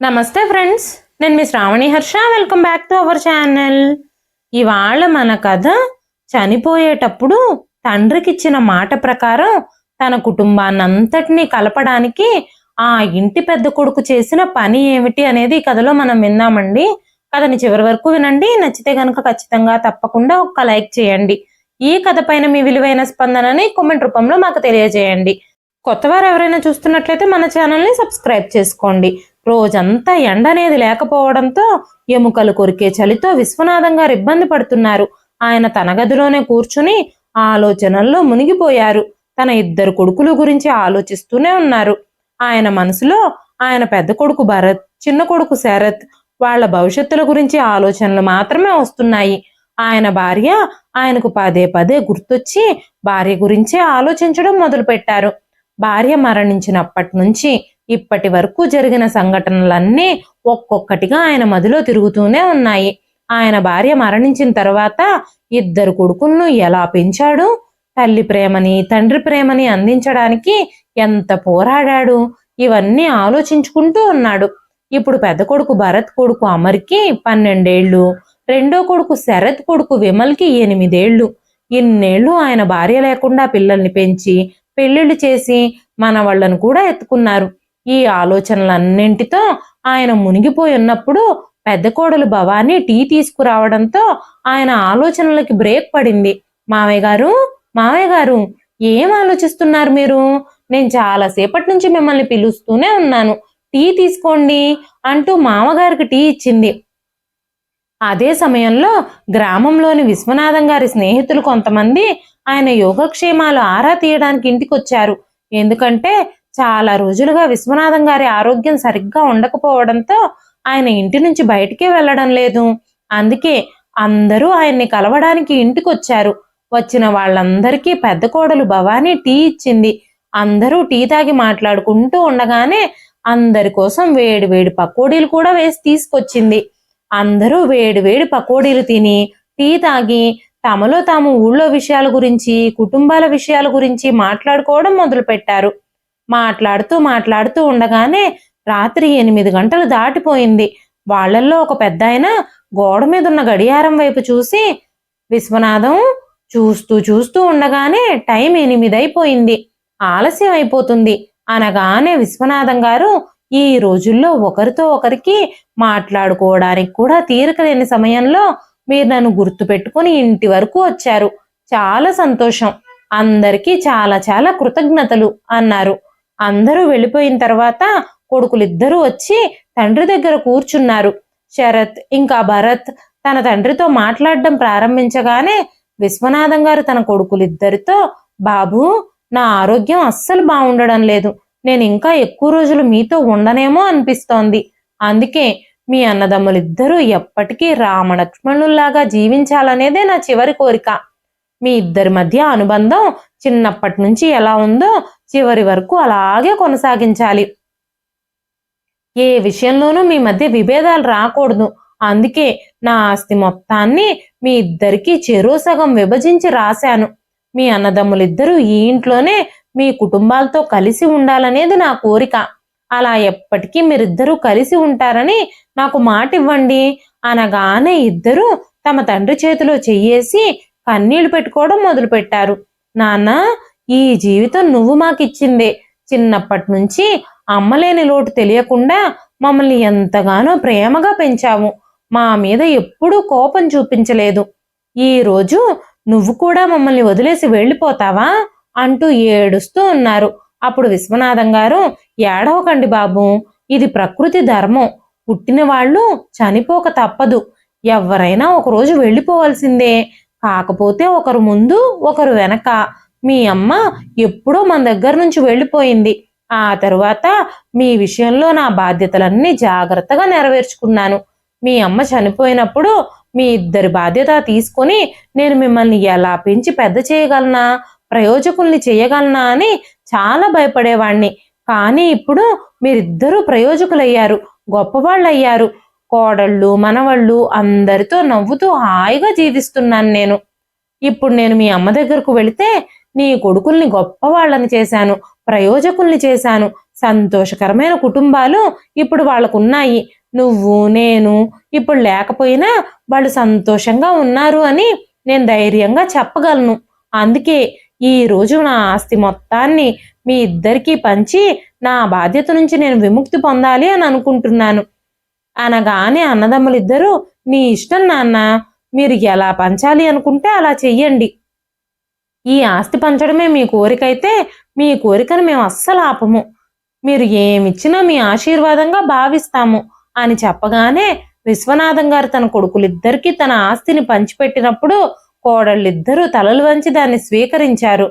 నమస్తే ఫ్రెండ్స్, నేను మీ Sravani Harsha. Welcome back to our channel. ఇవాళ మన కథ చనిపోయేటప్పుడు తండ్రికిచ్చిన మాట ప్రకారం తన కుటుంబాన్నంతటినీ కలపడానికి ఆ ఇంటి పెద్ద కొడుకు చేసిన పని ఏమిటి అనేది ఈ కథలో మనం విందామండి. కథని చివరి వరకు వినండి. నచ్చితే కనుక ఖచ్చితంగా తప్పకుండా ఒక్క లైక్ చేయండి. ఈ కథ పైన మీ విలువైన స్పందనని కామెంట్ రూపంలో మాకు తెలియజేయండి. కొత్తవారు ఎవరైనా చూస్తున్నట్లయితే మన ఛానల్ని సబ్స్క్రైబ్ చేసుకోండి. రోజంతా ఎండ అనేది లేకపోవడంతో ఎముకలు కొరికే చలితో విశ్వనాథం గారు ఇబ్బంది పడుతున్నారు. ఆయన తన గదిలోనే కూర్చుని ఆలోచనల్లో మునిగిపోయారు. తన ఇద్దరు కొడుకుల గురించి ఆలోచిస్తూనే ఉన్నారు. ఆయన మనసులో ఆయన పెద్ద కొడుకు భరత్, చిన్న కొడుకు శరత్, వాళ్ళ భవిష్యత్తుల గురించి ఆలోచనలు మాత్రమే వస్తున్నాయి. ఆయన భార్య ఆయనకు పదే పదే గుర్తొచ్చి భార్య గురించే ఆలోచించడం మొదలుపెట్టారు. భార్య మరణించినప్పటి నుంచి ఇప్పటి వరకు జరిగిన సంఘటనలన్నీ ఒక్కొక్కటిగా ఆయన మదిలో తిరుగుతూనే ఉన్నాయి. ఆయన భార్య మరణించిన తర్వాత ఇద్దరు కొడుకులను ఎలా పెంచాడు, తల్లి ప్రేమని తండ్రి ప్రేమని అందించడానికి ఎంత పోరాడాడు, ఇవన్నీ ఆలోచించుకుంటూ ఉన్నాడు. ఇప్పుడు పెద్ద కొడుకు భరత్ కొడుకు అమర్కి 12 ఏళ్ళు, రెండో కొడుకు శరత్ కొడుకు విమల్కి 8 ఏళ్ళు. ఇన్నేళ్లు ఆయన భార్య లేకుండా పిల్లల్ని పెంచి పెళ్లిళ్ళు చేసి మనవాళ్లను కూడా ఎత్తుకున్నారు. ఈ ఆలోచనలన్నింటితో ఆయన మునిగిపోయి ఉన్నప్పుడు పెద్ద కోడలు భవానీ టీ తీసుకురావడంతో ఆయన ఆలోచనలకి బ్రేక్ పడింది. మావయ్య గారు ఏం ఆలోచిస్తున్నారు మీరు? నేను చాలాసేపటి నుంచి మిమ్మల్ని పిలుస్తూనే ఉన్నాను, టీ తీసుకోండి అంటూ మామగారికి టీ ఇచ్చింది. అదే సమయంలో గ్రామంలోని విశ్వనాథం గారి స్నేహితులు కొంతమంది ఆయన యోగక్షేమాలు ఆరా తీయడానికి ఇంటికొచ్చారు. ఎందుకంటే చాలా రోజులుగా విశ్వనాథం గారి ఆరోగ్యం సరిగ్గా ఉండకపోవడంతో ఆయన ఇంటి నుంచి బయటికే వెళ్ళడం లేదు. అందుకే అందరూ ఆయన్ని కలవడానికి ఇంటికొచ్చారు. వచ్చిన వాళ్ళందరికీ పెద్ద కోడలు భవానీ టీ ఇచ్చింది. అందరూ టీ తాగి మాట్లాడుకుంటూ ఉండగానే అందరి కోసం వేడి వేడి పకోడీలు కూడా వేసి తీసుకొచ్చింది. అందరూ వేడి వేడి పకోడీలు తిని టీ తాగి తమలో తాము ఊళ్ళో విషయాల గురించి కుటుంబాల విషయాల గురించి మాట్లాడుకోవడం మొదలుపెట్టారు. మాట్లాడుతూ ఉండగానే రాత్రి 8 గంటలు దాటిపోయింది. వాళ్లల్లో ఒక పెద్దాయన గోడ మీద ఉన్న గడియారం వైపు చూసి, విశ్వనాథం, చూస్తూ ఉండగానే టైం 8 అయిపోయింది, ఆలస్యం అయిపోతుంది అనగానే విశ్వనాథం గారు, ఈ రోజుల్లో ఒకరితో ఒకరికి మాట్లాడుకోవడానికి కూడా తీరిక లేని సమయంలో మీరు నన్ను గుర్తు పెట్టుకుని ఇంటి వరకు వచ్చారు, చాలా సంతోషం, అందరికీ చాలా చాలా కృతజ్ఞతలు అన్నారు. అందరూ వెళ్ళిపోయిన తర్వాత కొడుకులిద్దరూ వచ్చి తండ్రి దగ్గర కూర్చున్నారు. శరత్ ఇంకా భరత్ తన తండ్రితో మాట్లాడడం ప్రారంభించగానే విశ్వనాథం గారు తన కొడుకులిద్దరితో, బాబు, నా ఆరోగ్యం అస్సలు బాగుండడం లేదు, నేను ఇంకా ఎక్కువ రోజులు మీతో ఉండనేమో అనిపిస్తోంది. అందుకే మీ అన్నదమ్ములిద్దరూ ఎప్పటికీ రామలక్ష్మణుల్లాగా జీవించాలనేదే నా చివరి కోరిక. మీ ఇద్దరి మధ్య అనుబంధం చిన్నప్పటి నుంచి ఎలా ఉందో చివరి వరకు అలాగే కొనసాగించాలి. ఏ విషయంలోనూ మీ మధ్య విభేదాలు రాకూడదు. అందుకే నా ఆస్తి మొత్తాన్ని మీ ఇద్దరికి చెరో సగం విభజించి రాశాను. మీ అన్నదమ్ములిద్దరూ ఈ ఇంట్లోనే మీ కుటుంబాలతో కలిసి ఉండాలనేది నా కోరిక. అలా ఎప్పటికీ మీరిద్దరూ కలిసి ఉంటారని నాకు మాట ఇవ్వండి అనగానే ఇద్దరూ తమ తండ్రి చేతిలో చెయ్యేసి కన్నీళ్లు పెట్టుకోవడం మొదలుపెట్టారు. నాన్న, ఈ జీవితం నువ్వు మాకిచ్చిందే. చిన్నప్పటి నుంచి అమ్మలేని లోటు తెలియకుండా మమ్మల్ని ఎంతగానో ప్రేమగా పెంచావు. మా మీద ఎప్పుడూ కోపం చూపించలేదు. ఈ రోజు నువ్వు కూడా మమ్మల్ని వదిలేసి వెళ్ళిపోతావా అంటూ ఏడుస్తూ ఉన్నారు. అప్పుడు విశ్వనాథం గారు, ఏడవకండి బాబు, ఇది ప్రకృతి ధర్మం, పుట్టిన వాళ్ళు చనిపోక తప్పదు, ఎవరైనా ఒకరోజు వెళ్ళిపోవాల్సిందే. కాకపోతే ఒకరు ముందు ఒకరు వెనక. మీ అమ్మ ఎప్పుడో మన దగ్గర నుంచి వెళ్ళిపోయింది. ఆ తరువాత మీ విషయంలో నా బాధ్యతలన్నీ జాగ్రత్తగా నెరవేర్చుకున్నాను. మీ అమ్మ చనిపోయినప్పుడు మీ ఇద్దరి బాధ్యత తీసుకొని నేను మిమ్మల్ని ఎలా పెంచి పెద్ద చేయగలనా, ప్రయోజకుల్ని చేయగలనా అని చాలా భయపడేవాణ్ణి. కానీ ఇప్పుడు మీరిద్దరూ ప్రయోజకులయ్యారు, గొప్పవాళ్ళయ్యారు. కోడళ్ళు మనవళ్ళు అందరితో నవ్వుతూ హాయిగా జీవిస్తున్నాను నేను. ఇప్పుడు నేను మీ అమ్మ దగ్గరకు వెళితే నీ కొడుకుల్ని గొప్పవాళ్ళని చేశాను, ప్రయోజకుల్ని చేశాను. సంతోషకరమైన కుటుంబాలు ఇప్పుడు వాళ్ళకున్నాయి. నువ్వు నేను ఇప్పుడు లేకపోయినా వాళ్ళు సంతోషంగా ఉన్నారు అని నేను ధైర్యంగా చెప్పగలను. అందుకే ఈ రోజు నా ఆస్తి మొత్తాన్ని మీ ఇద్దరికీ పంచి నా బాధ్యత నుంచి నేను విముక్తి పొందాలి అని అనుకుంటున్నాను. అనగానే అన్నదమ్ములిద్దరూ, నీ ఇష్టం నాన్న, మీరు ఎలా పంచాలి అనుకుంటే అలా చెయ్యండి. ఈ ఆస్తి పంచడమే మీ కోరికైతే మీ కోరికను మేము అస్సలు ఆపము. మీరు ఏమిచ్చినా మీ ఆశీర్వాదంగా భావిస్తాము అని చెప్పగానే విశ్వనాథం గారు తన కొడుకులిద్దరికీ తన ఆస్తిని పంచిపెట్టినప్పుడు కోడళ్ళిద్దరూ తలలు వంచి దాన్ని స్వీకరించారు.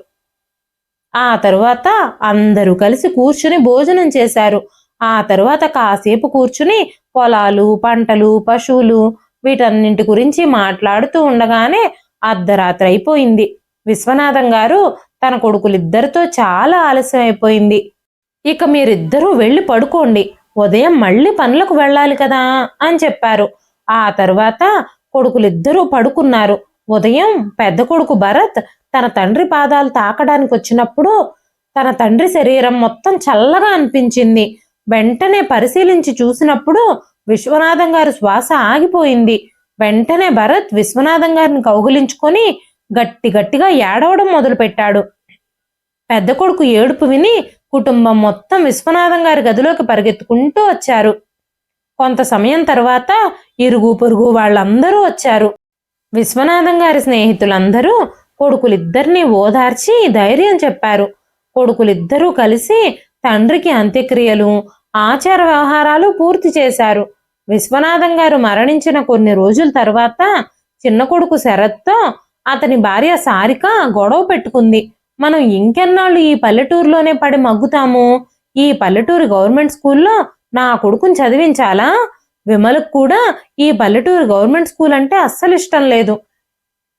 ఆ తరువాత అందరూ కలిసి కూర్చుని భోజనం చేశారు. ఆ తరువాత కాసేపు కూర్చుని పొలాలు, పంటలు, పశువులు వీటన్నింటి గురించి మాట్లాడుతూ ఉండగానే అర్ధరాత్రి అయిపోయింది. విశ్వనాథం గారు తన కొడుకులిద్దరితో చాలా ఆలస్యం అయిపోయింది. ఇక మీరిద్దరూ వెళ్ళి పడుకోండి, ఉదయం మళ్ళీ పనులకు వెళ్ళాలి కదా అని చెప్పారు. ఆ తరువాత కొడుకులిద్దరూ పడుకున్నారు. ఉదయం పెద్ద కొడుకు భరత్ తన తండ్రి పాదాలు తాకడానికి వచ్చినప్పుడు తన తండ్రి శరీరం మొత్తం చల్లగా అనిపించింది. వెంటనే పరిశీలించి చూసినప్పుడు విశ్వనాథం గారి శ్వాస ఆగిపోయింది. వెంటనే భరత్ విశ్వనాథం గారిని కౌగిలించుకొని గట్టి గట్టిగా ఏడవడం మొదలుపెట్టాడు. పెద్ద కొడుకు ఏడుపు విని కుటుంబం మొత్తం విశ్వనాథం గారి గదిలోకి పరిగెత్తుకుంటూ వచ్చారు. కొంత సమయం తర్వాత ఇరుగు పొరుగు వాళ్ళందరూ వచ్చారు. విశ్వనాథం గారి స్నేహితులందరూ కొడుకులిద్దరినీ ఓదార్చి ధైర్యం చెప్పారు. కొడుకులిద్దరూ కలిసి తండ్రికి అంత్యక్రియలు, ఆచార వ్యవహారాలు పూర్తి చేశారు. విశ్వనాథం గారు మరణించిన కొన్ని రోజుల తర్వాత చిన్న కొడుకు శరత్తో అతని భార్య సారిక గొడవ పెట్టుకుంది. మనం ఇంకెన్నాళ్ళు ఈ పల్లెటూరులోనే పడి మగ్గుతాము? ఈ పల్లెటూరు గవర్నమెంట్ స్కూల్లో నా కొడుకుని చదివించాలా? విమలకు కూడా ఈ పల్లెటూరు గవర్నమెంట్ స్కూల్ అంటే అస్సలు ఇష్టం లేదు.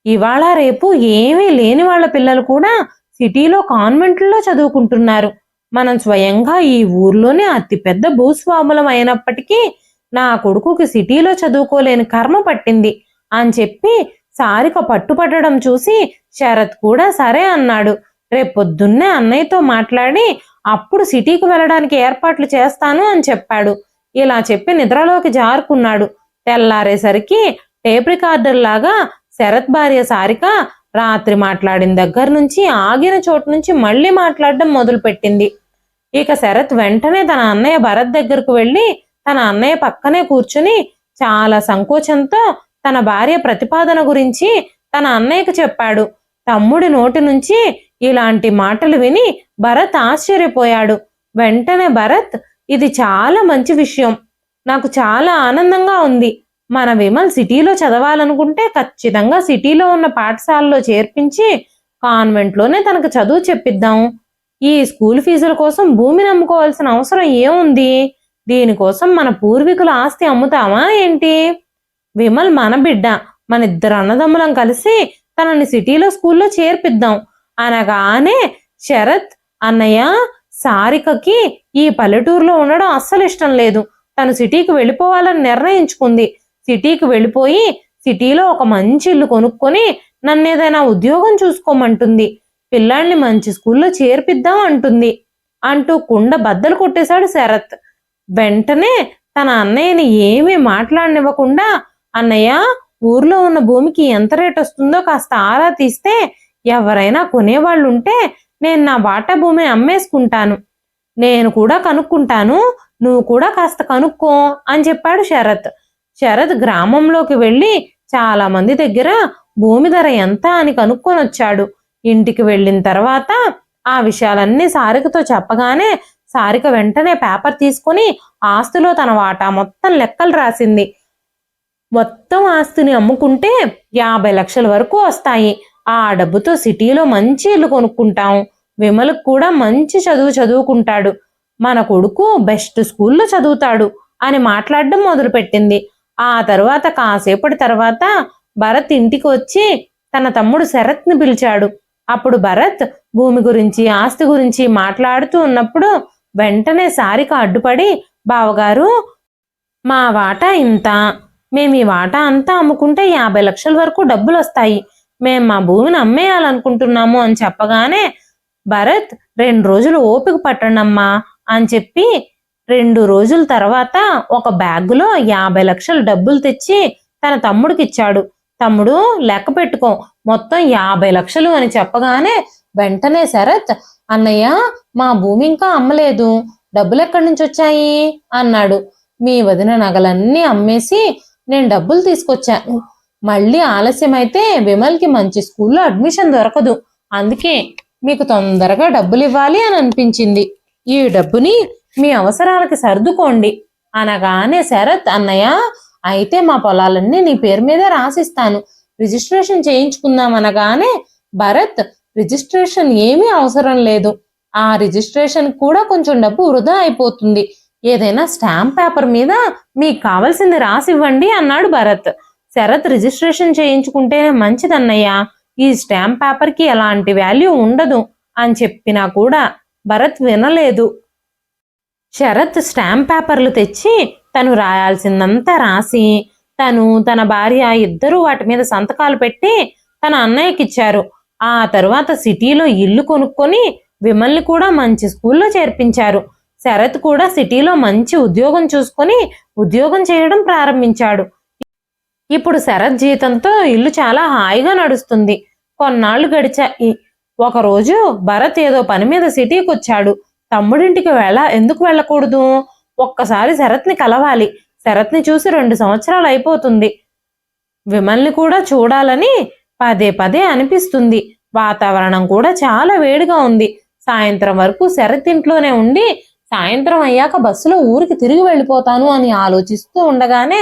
ఇవాళ రేపు ఏమీ లేని వాళ్ళ పిల్లలు కూడా సిటీలో కాన్వెంట్లో చదువుకుంటున్నారు. మనం స్వయంగా ఈ ఊర్లోనే అతిపెద్ద భూస్వాములం అయినప్పటికీ నా కొడుకుకి సిటీలో చదువుకోలేని కర్మ పట్టింది అని చెప్పి సారిక పట్టుపట్టడం చూసి శరత్ కూడా సరే అన్నాడు. రేపొద్దున్నే అన్నయ్యతో మాట్లాడి అప్పుడు సిటీకి వెళ్ళడానికి ఏర్పాట్లు చేస్తాను అని చెప్పాడు. ఇలా చెప్పి నిద్రలోకి జారుకున్నాడు. తెల్లారేసరికి టేప్ రికార్డర్ లాగా శరత్ భార్య సారిక రాత్రి మాట్లాడిన దగ్గర నుంచి ఆగిన చోటు నుంచి మళ్ళీ మాట్లాడడం మొదలుపెట్టింది. ఇక శరత్ వెంటనే తన అన్నయ్య భరత్ దగ్గరకు వెళ్ళి తన అన్నయ్య పక్కనే కూర్చుని చాలా సంకోచంతో తన భార్య ప్రతిపాదన గురించి తన అన్నయ్యకు చెప్పాడు. తమ్ముడి నోటి నుంచి ఇలాంటి మాటలు విని భరత్ ఆశ్చర్యపోయాడు. వెంటనే భరత్, ఇది చాలా మంచి విషయం, నాకు చాలా ఆనందంగా ఉంది. మన విమల్ సిటీలో చదవాలనుకుంటే ఖచ్చితంగా సిటీలో ఉన్న పాఠశాలలో చేర్పించి కాన్వెంట్లోనే తనకు చదువు చెప్పిద్దాం. ఈ స్కూల్ ఫీజుల కోసం భూమిని అమ్ముకోవాల్సిన అవసరం ఏముంది? దీనికోసం మన పూర్వీకుల ఆస్తి అమ్ముతామా ఏంటి? విమల్ మన బిడ్డ, మన ఇద్దరు అన్నదమ్ములం కలిసి తనని సిటీలో స్కూల్లో చేర్పిద్దాం అనగానే శరత్, అన్నయ్య, సారికకి ఈ పల్లెటూరులో ఉండడం అస్సలు ఇష్టం లేదు. తను సిటీకి వెళ్ళిపోవాలని నిర్ణయించుకుంది. సిటీకి వెళ్ళిపోయి సిటీలో ఒక మంచి ఇల్లు కొనుక్కొని నన్ను ఏదైనా ఉద్యోగం చూసుకోమంటుంది. పిల్లాన్ని మంచి స్కూల్లో చేర్పిద్దాం అంటుంది అంటూ కుండ బద్దలు కొట్టేశాడు శరత్. వెంటనే తన అన్నయ్యని ఏమీ మాట్లాడనివ్వకుండా, అన్నయ్య, ఊర్లో ఉన్న భూమికి ఎంత రేట్ వస్తుందో కాస్త ఆరా తీస్తే ఎవరైనా కొనేవాళ్ళుంటే నేను నా వాటా భూమిని అమ్మేసుకుంటాను. నేను కూడా కనుక్కుంటాను, నువ్వు కూడా కాస్త కనుక్కో అని చెప్పాడు శరత్. శరత్ గ్రామంలోకి వెళ్ళి చాలా మంది దగ్గర భూమి ధర ఎంత అని కనుక్కొని వచ్చాడు. ఇంటికి వెళ్ళిన తర్వాత ఆ విషయాలన్నీ సారికతో చెప్పగానే సారిక వెంటనే పేపర్ తీసుకుని ఆస్తిలో తన వాటా మొత్తం లెక్కలు రాసింది. మొత్తం ఆస్తిని అమ్ముకుంటే 50 లక్షల వరకు వస్తాయి. ఆ డబ్బుతో సిటీలో మంచి ఇల్లు కొనుక్కుంటాం. విమలకు కూడా మంచి చదువు చదువుకుంటాడు. మన కొడుకు బెస్ట్ స్కూల్లో చదువుతాడు అని మాట్లాడడం మొదలుపెట్టింది. ఆ తరువాత కాసేపటి తర్వాత భరత్ ఇంటికి వచ్చి తన తమ్ముడు శరత్ని పిలిచాడు. అప్పుడు భరత్ భూమి గురించి, ఆస్తి గురించి మాట్లాడుతూ ఉన్నప్పుడు వెంటనే సారిక అడ్డుపడి, బావగారు, మా వాటా ఇంత, మేము ఈ వాటా అంతా అమ్ముకుంటే 50 లక్షల వరకు డబ్బులు వస్తాయి. మేం మా భూమిని అమ్మేయాలనుకుంటున్నాము అని చెప్పగానే భరత్ 2 రోజులు ఓపిక పట్టండమ్మా అని చెప్పి 2 రోజుల తర్వాత ఒక బ్యాగులో 50 లక్షల డబ్బులు తెచ్చి తన తమ్ముడికి ఇచ్చాడు. తమ్ముడు లెక్క పెట్టుకో, మొత్తం 50 లక్షలు అని చెప్పగానే వెంటనే శరత్, అన్నయ్య మా భూమి ఇంకా అమ్మలేదు, డబ్బులు ఎక్కడి నుంచి వచ్చాయి అన్నాడు. మీ వదిన నగలన్నీ అమ్మేసి నేను డబ్బులు తీసుకొచ్చాను. మళ్ళీ ఆలస్యమైతే విమల్కి మంచి స్కూల్లో అడ్మిషన్ దొరకదు. అందుకే మీకు తొందరగా డబ్బులు ఇవ్వాలి అని అనిపించింది. ఈ డబ్బుని మీ అవసరాలకి సర్దుకోండి అనగానే శరత్, అన్నయ్య అయితే మా పొలాలన్నీ నీ పేరు మీద రాసిస్తాను, రిజిస్ట్రేషన్ చేయించుకుందాం అనగానే భరత్, రిజిస్ట్రేషన్ ఏమీ అవసరం లేదు, ఆ రిజిస్ట్రేషన్ కూడా కొంచెం డబ్బు వృధా అయిపోతుంది, ఏదైనా స్టాంప్ పేపర్ మీద మీకు కావాల్సింది రాసివ్వండి అన్నాడు భరత్. శరత్, రిజిస్ట్రేషన్ చేయించుకుంటేనే మంచిదన్నయ్య, ఈ స్టాంప్ పేపర్కి ఎలాంటి వాల్యూ ఉండదు అని చెప్పినా కూడా భరత్ వినలేదు. శరత్ స్టాంప్ పేపర్లు తెచ్చి తను రాయాల్సిందంతా రాసి తన భార్య ఇద్దరూ వాటి మీద సంతకాలు పెట్టి తన అన్నయ్యకిచ్చారు. ఆ తరువాత సిటీలో ఇల్లు కొనుక్కొని విమల్ని కూడా మంచి స్కూల్లో చేర్పించారు. శరత్ కూడా సిటీలో మంచి ఉద్యోగం చూసుకొని ఉద్యోగం చేయడం ప్రారంభించాడు. ఇప్పుడు శరత్ జీతంతో ఇల్లు చాలా హాయిగా నడుస్తుంది. కొన్నాళ్లు గడిచాయి. ఒకరోజు భరత్ ఏదో పని మీద సిటీకి వచ్చాడు. తమ్ముడింటికి ఎందుకు వెళ్ళకూడదు, ఒక్కసారి శరత్ని కలవాలి, శరత్ని చూసి 2 సంవత్సరాలు అయిపోతుంది, విమల్ని కూడా చూడాలని పదే పదే అనిపిస్తుంది. వాతావరణం కూడా చాలా వేడిగా ఉంది. సాయంత్రం వరకు శరత్ ఇంట్లోనే ఉండి సాయంత్రం అయ్యాక బస్సులో ఊరికి తిరిగి వెళ్ళిపోతాను అని ఆలోచిస్తూ ఉండగానే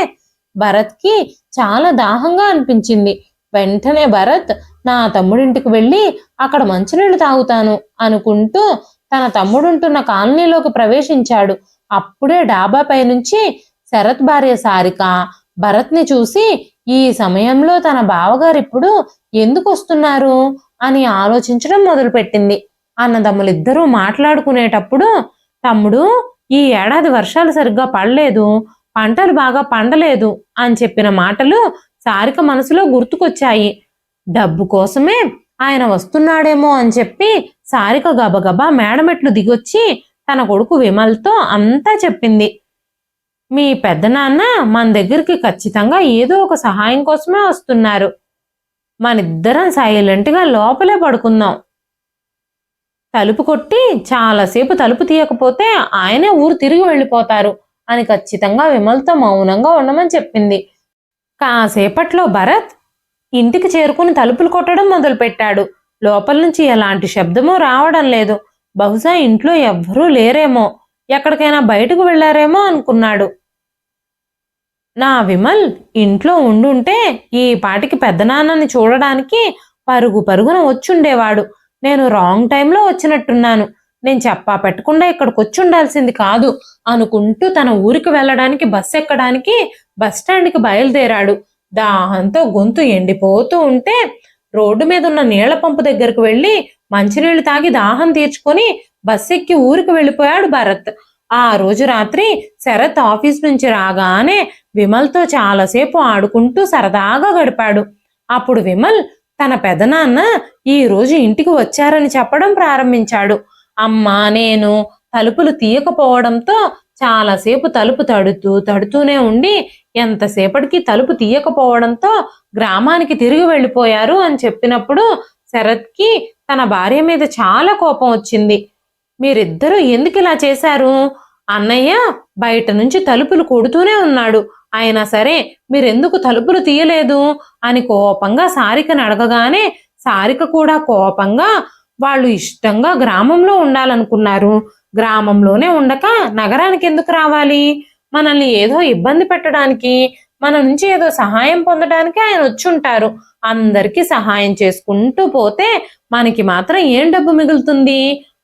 భరత్కి చాలా దాహంగా అనిపించింది. వెంటనే భరత్, నా తమ్ముడింటికి వెళ్ళి అక్కడ మంచినీళ్ళు తాగుతాను అనుకుంటూ తన తమ్ముడుంటున్న కాలనీలోకి ప్రవేశించాడు. అప్పుడే డాబాపై నుంచి శరత్ భార్య సారిక భరత్ని చూసి, ఈ సమయంలో తన బావగారు ఇప్పుడు ఎందుకు వస్తున్నారు అని ఆలోచించడం మొదలుపెట్టింది. అన్నదమ్ములిద్దరూ మాట్లాడుకునేటప్పుడు, తమ్ముడు, ఈ ఏడాది వర్షాలు సరిగ్గా పడలేదు, పంటలు బాగా పండలేదు అని చెప్పిన మాటలు సారిక మనసులో గుర్తుకొచ్చాయి. డబ్బు కోసమే ఆయన వస్తున్నాడేమో అని చెప్పి సారిక గబగబా మేడమెట్లు దిగొచ్చి తన కొడుకు విమల్తో అంతా చెప్పింది. మీ పెద్దనాన్న మన దగ్గరికి ఖచ్చితంగా ఏదో ఒక సహాయం కోసమే వస్తున్నారు, మనిద్దరం సైలెంట్గా లోపలే పడుకుందాం, తలుపు కొట్టి చాలాసేపు తలుపు తీయకపోతే ఆయనే ఊరు తిరిగి వెళ్ళిపోతారు అని ఖచ్చితంగా విమల్తో మౌనంగా ఉండమని చెప్పింది. కాసేపట్లో భరత్ ఇంటికి చేరుకుని తలుపులు కొట్టడం మొదలుపెట్టాడు. లోపల నుంచి ఎలాంటి శబ్దమూ రావడం లేదు. బహుశా ఇంట్లో ఎవ్వరూ లేరేమో, ఎక్కడికైనా బయటకు వెళ్లారేమో అనుకున్నాడు. నా విమల్ ఇంట్లో ఉండుంటే ఈ పాటికి పెద్దనాన్నని చూడడానికి పరుగు పరుగున వచ్చుండేవాడు. నేను రాంగ్ టైంలో వచ్చినట్టున్నాను, నేను చెప్పా పెట్టకుండా ఇక్కడికి వచ్చి ఉండాల్సింది కాదు అనుకుంటూ తన ఊరికి వెళ్ళడానికి బస్సు ఎక్కడానికి బస్టాండ్కి బయలుదేరాడు. దాహంతో గొంతు ఎండిపోతూ ఉంటే రోడ్డు మీద ఉన్న నీళ్ల పంపు దగ్గరకు వెళ్ళి మంచినీళ్లు తాగి దాహం తీర్చుకొని బస్సు ఎక్కి ఊరికి వెళ్ళిపోయాడు భరత్. ఆ రోజు రాత్రి శరత్ ఆఫీస్ నుంచి రాగానే విమల్తో చాలాసేపు ఆడుకుంటూ సరదాగా గడిపాడు. అప్పుడు విమల్ తన పెదనాన్న ఈ రోజు ఇంటికి వచ్చారని చెప్పడం ప్రారంభించాడు. అమ్మా, నేను తలుపులు తీయకపోవడంతో చాలాసేపు తలుపు తడుతూనే ఉండి ఎంతసేపటికి తలుపు తీయకపోవడంతో గ్రామానికి తిరిగి వెళ్ళిపోయారు అని చెప్పినప్పుడు శరత్కి తన భార్య మీద చాలా కోపం వచ్చింది. మీరిద్దరూ ఎందుకు ఇలా చేశారు? అన్నయ్య బయట నుంచి తలుపులు కొడుతూనే ఉన్నాడు, అయినా సరే మీరెందుకు తలుపులు తీయలేదు అని కోపంగా సారికని అడగగానే సారిక కూడా కోపంగా, వాళ్ళు ఇష్టంగా గ్రామంలో ఉండాలనుకున్నారు, గ్రామంలోనే ఉండక నగరానికి ఎందుకు రావాలి? మనల్ని ఏదో ఇబ్బంది పెట్టడానికి, మన నుంచి ఏదో సహాయం పొందడానికి ఆయన వచ్చుంటారు. అందరికీ సహాయం చేసుకుంటూ పోతే మనకి మాత్రం ఏం డబ్బు మిగులుతుంది?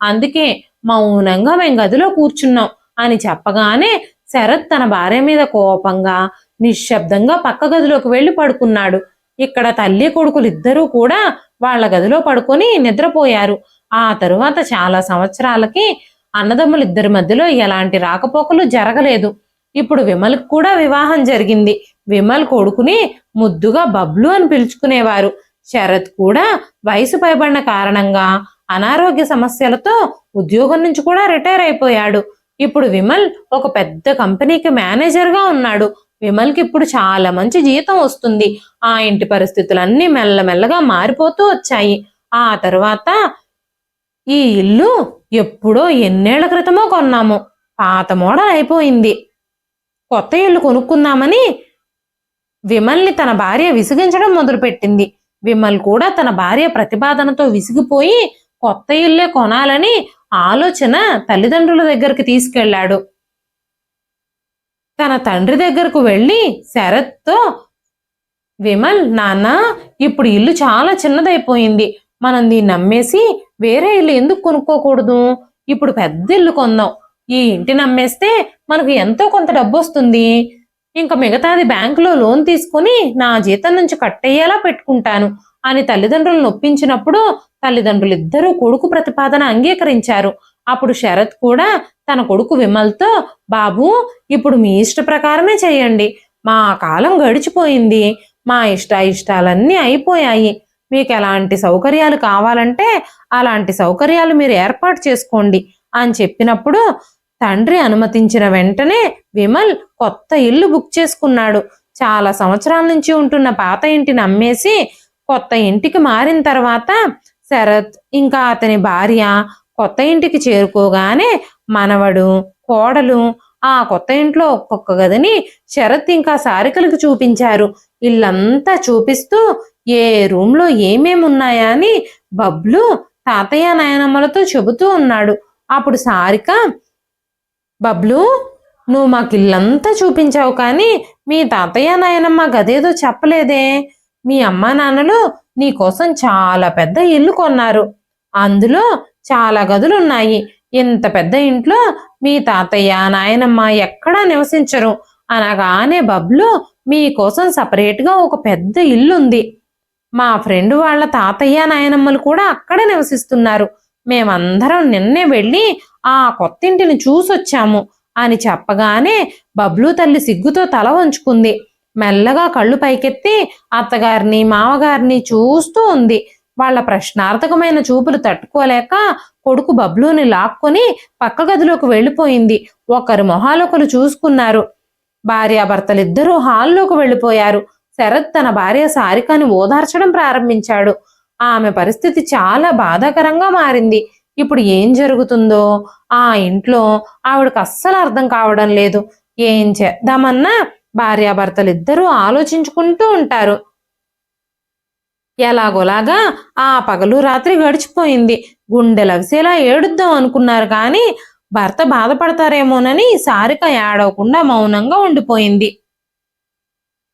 అందుకే మౌనంగా మేము గదిలో కూర్చున్నాం అని చెప్పగానే శరత్ తన భార్య మీద కోపంగా నిశ్శబ్దంగా పక్క గదిలోకి వెళ్ళి పడుకున్నాడు. ఇక్కడ తల్లి కొడుకులు ఇద్దరూ కూడా వాళ్ళ గదిలో పడుకొని నిద్రపోయారు. ఆ తరువాత చాలా సంవత్సరాలకి అన్నదమ్ములిద్దరి మధ్యలో ఎలాంటి రాకపోకలు జరగలేదు. ఇప్పుడు విమల్కి కూడా వివాహం జరిగింది. విమల్ కొడుకుని ముద్దుగా బబ్లు అని పిలుచుకునేవారు. శరత్ కూడా వయసు పైబడిన కారణంగా అనారోగ్య సమస్యలతో ఉద్యోగం నుంచి కూడా రిటైర్ అయిపోయాడు. ఇప్పుడు విమల్ ఒక పెద్ద కంపెనీకి మేనేజర్గా ఉన్నాడు. విమల్కి ఇప్పుడు చాలా మంచి జీతం వస్తుంది. ఆ ఇంటి పరిస్థితులన్నీ మెల్లమెల్లగా మారిపోతూ వచ్చాయి. ఆ తర్వాత ఈ ఇల్లు ఎప్పుడో ఎన్నేళ్ల క్రితమో కొన్నాము. పాత మోడల్ అయిపోయింది. కొత్త ఇల్లు కొనుక్కుందామని విమల్ని తన భార్య విసిగించడం మొదలుపెట్టింది. విమల్ కూడా తన భార్య ప్రతిపాదనతో విసిగిపోయి కొత్త ఇల్లే కొనాలని ఆలోచన తల్లిదండ్రుల దగ్గరికి తీసుకెళ్లాడు. తన తండ్రి దగ్గరకు వెళ్ళి శరత్తో, విమల్, నాన్న, ఇప్పుడు ఇల్లు చాలా చిన్నదైపోయింది. మనం దీన్ని అమ్మేసి వేరే ఇల్లు ఎందుకు కొనుక్కోకూడదు? ఇప్పుడు పెద్ద ఇల్లు కొందాం. ఈ ఇంటిని అమ్మేస్తే మనకు ఎంతో కొంత డబ్బు వస్తుంది. ఇంకా మిగతాది బ్యాంకులో లోన్ తీసుకుని నా జీతం నుంచి కట్టయ్యేలా పెట్టుకుంటాను అని తల్లిదండ్రులను ఒప్పించినప్పుడు తల్లిదండ్రులిద్దరూ కొడుకు ప్రతిపాదన అంగీకరించారు. అప్పుడు శరత్ కూడా తన కొడుకు విమల్తో, బాబు, ఇప్పుడు మీ ఇష్ట ప్రకారమే చేయండి. మా కాలం గడిచిపోయింది. మా ఇష్టాలన్నీ అయిపోయాయి. మీకు ఎలాంటి సౌకర్యాలు కావాలంటే అలాంటి సౌకర్యాలు మీరు ఏర్పాటు చేసుకోండి అని చెప్పినప్పుడు తండ్రి అనుమతించిన వెంటనే విమల్ కొత్త ఇల్లు బుక్ చేసుకున్నాడు. చాలా సంవత్సరాల నుంచి ఉంటున్న పాత ఇంటిని అమ్మేసి కొత్త ఇంటికి మారిన తర్వాత శరత్ ఇంకా అతని భార్య కొత్త ఇంటికి చేరుకోగానే మనవడు, కోడలు ఆ కొత్త ఇంట్లో ఒక్కొక్క గదిని శరత్ ఇంకా సారికలకు చూపించారు. ఇల్లంతా చూపిస్తూ ఏ రూమ్లో ఏమేమి ఉన్నాయా అని బబ్లు తాతయ్య నాయనమ్మలతో చెబుతూ ఉన్నాడు. అప్పుడు సారిక, బబ్లు, నువ్వు మాకు ఇల్లంతా చూపించావు కానీ మీ తాతయ్య నాయనమ్మ గదేదో చెప్పలేదే. మీ అమ్మా నాన్నలు నీకోసం చాలా పెద్ద ఇల్లు కొన్నారు. అందులో చాలా గదులున్నాయి. ఇంత పెద్ద ఇంట్లో మీ తాతయ్య నాయనమ్మ ఎక్కడా నివసించరు అనగానే బబ్లు, మీకోసం సపరేట్గా ఒక పెద్ద ఇల్లుంది. మా ఫ్రెండ్ వాళ్ళ తాతయ్య నాయనమ్మలు కూడా అక్కడే నివసిస్తున్నారు. మేమందరం నిన్నే వెళ్ళి ఆ కొత్తింటిని చూసొచ్చాము అని చెప్పగానే బబ్లు తల్లి సిగ్గుతో తల వంచుకుంది. మెల్లగా కళ్ళు పైకెత్తి అత్తగారిని మామగారిని చూస్తూ ఉంది. వాళ్ళ ప్రశ్నార్థకమైన చూపులు తట్టుకోలేక కొడుకు బబ్లుని లాక్కొని పక్క గదిలోకి వెళ్ళిపోయింది. ఒకరి మొహాలొకరు చూసుకున్నారు. భార్యాభర్తలిద్దరూ హాల్లోకి వెళ్ళిపోయారు. శరత్ తన భార్య సారికని ఓదార్చడం ప్రారంభించాడు. ఆమె పరిస్థితి చాలా బాధాకరంగా మారింది. ఇప్పుడు ఏం జరుగుతుందో ఆ ఇంట్లో ఆవిడకు అస్సలు అర్థం కావడం లేదు. ఏం చేద్దామన్నా భార్యాభర్తలిద్దరూ ఆలోచించుకుంటూ ఉంటారు. ఎలాగోలాగా ఆ పగలు రాత్రి గడిచిపోయింది. గుండెలవిసేలా ఏడుద్దాం అనుకున్నారు కానీ భర్త బాధపడతారేమోనని సారిక ఏడవకుండా మౌనంగా ఉండిపోయింది.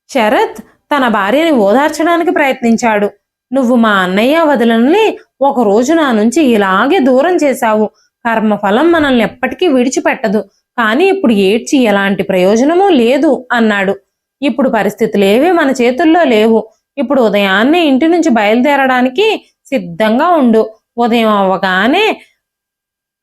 శరత్ తన భార్యని ఓదార్చడానికి ప్రయత్నించాడు. నువ్వు మా అన్నయ్య వదిలని ఒకరోజు నా నుంచి ఇలాగే దూరం చేశావు. కర్మఫలం మనల్ని ఎప్పటికీ విడిచిపెట్టదు. కానీ ఇప్పుడు ఏడ్చి ఎలాంటి ప్రయోజనమూ లేదు అన్నాడు. ఇప్పుడు పరిస్థితులేవీ మన చేతుల్లో లేవు. ఇప్పుడు ఉదయాన్నే ఇంటి నుంచి బయలుదేరడానికి సిద్ధంగా ఉండు. ఉదయం అవ్వగానే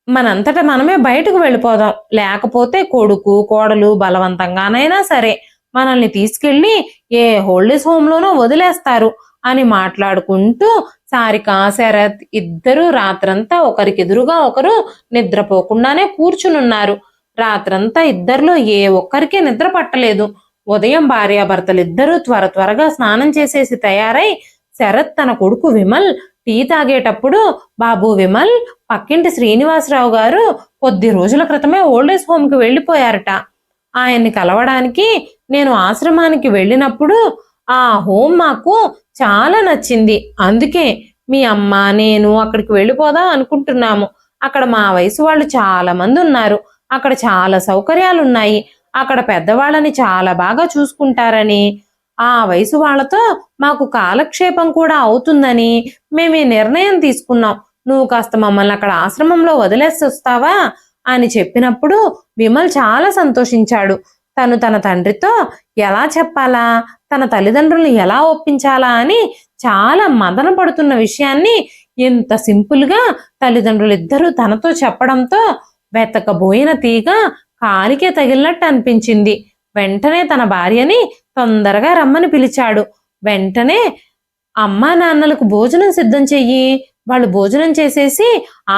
మనంతట మనమే బయటకు వెళ్ళిపోదాం. లేకపోతే కొడుకు కోడలు బలవంతంగానైనా సరే మనల్ని తీసుకెళ్లి ఏ హోల్డేజ్ హోమ్లోనో వదిలేస్తారు అని మాట్లాడుకుంటూ సారిక, శరత్ ఇద్దరూ రాత్రంతా ఒకరికెదురుగా ఒకరు నిద్రపోకుండానే కూర్చునున్నారు. రాత్రంతా ఇద్దరిలో ఏ ఒక్కరికి నిద్ర పట్టలేదు. ఉదయం భార్యాభర్తలిద్దరూ త్వరగా స్నానం చేసేసి తయారై శరత్ తన కొడుకు విమల్ టీ తాగేటప్పుడు, బాబు విమల్, పక్కింటి శ్రీనివాసరావు గారు కొద్ది రోజుల క్రితమే ఓల్డేజ్ హోమ్కి వెళ్ళిపోయారట. ఆయన్ని కలవడానికి నేను ఆశ్రమానికి వెళ్ళినప్పుడు ఆ హోమ్ మాకు చాలా నచ్చింది. అందుకే మీ అమ్మ నేను అక్కడికి వెళ్ళిపోదాం అనుకుంటున్నాము. అక్కడ మా వయసు వాళ్ళు చాలా మంది ఉన్నారు. అక్కడ చాలా సౌకర్యాలున్నాయి. అక్కడ పెద్దవాళ్ళని చాలా బాగా చూసుకుంటారని, ఆ వయసు వాళ్ళతో మాకు కాలక్షేపం కూడా అవుతుందని మేము ఈ నిర్ణయం తీసుకున్నాం. నువ్వు కాస్త మమ్మల్ని అక్కడ ఆశ్రమంలో వదిలేసి వస్తావా అని చెప్పినప్పుడు విమల్ చాలా సంతోషించాడు. తను తన తండ్రితో ఎలా చెప్పాలా, తన తల్లిదండ్రులను ఎలా ఒప్పించాలా అని చాలా మదన పడుతున్న విషయాన్ని ఇంత సింపుల్గా తల్లిదండ్రులిద్దరూ తనతో చెప్పడంతో వెతకబోయిన తీగ కాలికే తగిలినట్టు అనిపించింది. వెంటనే తన భార్యని తొందరగా రమ్మని పిలిచాడు. వెంటనే అమ్మా నాన్నలకు భోజనం సిద్ధం చెయ్యి, వాళ్ళు భోజనం చేసేసి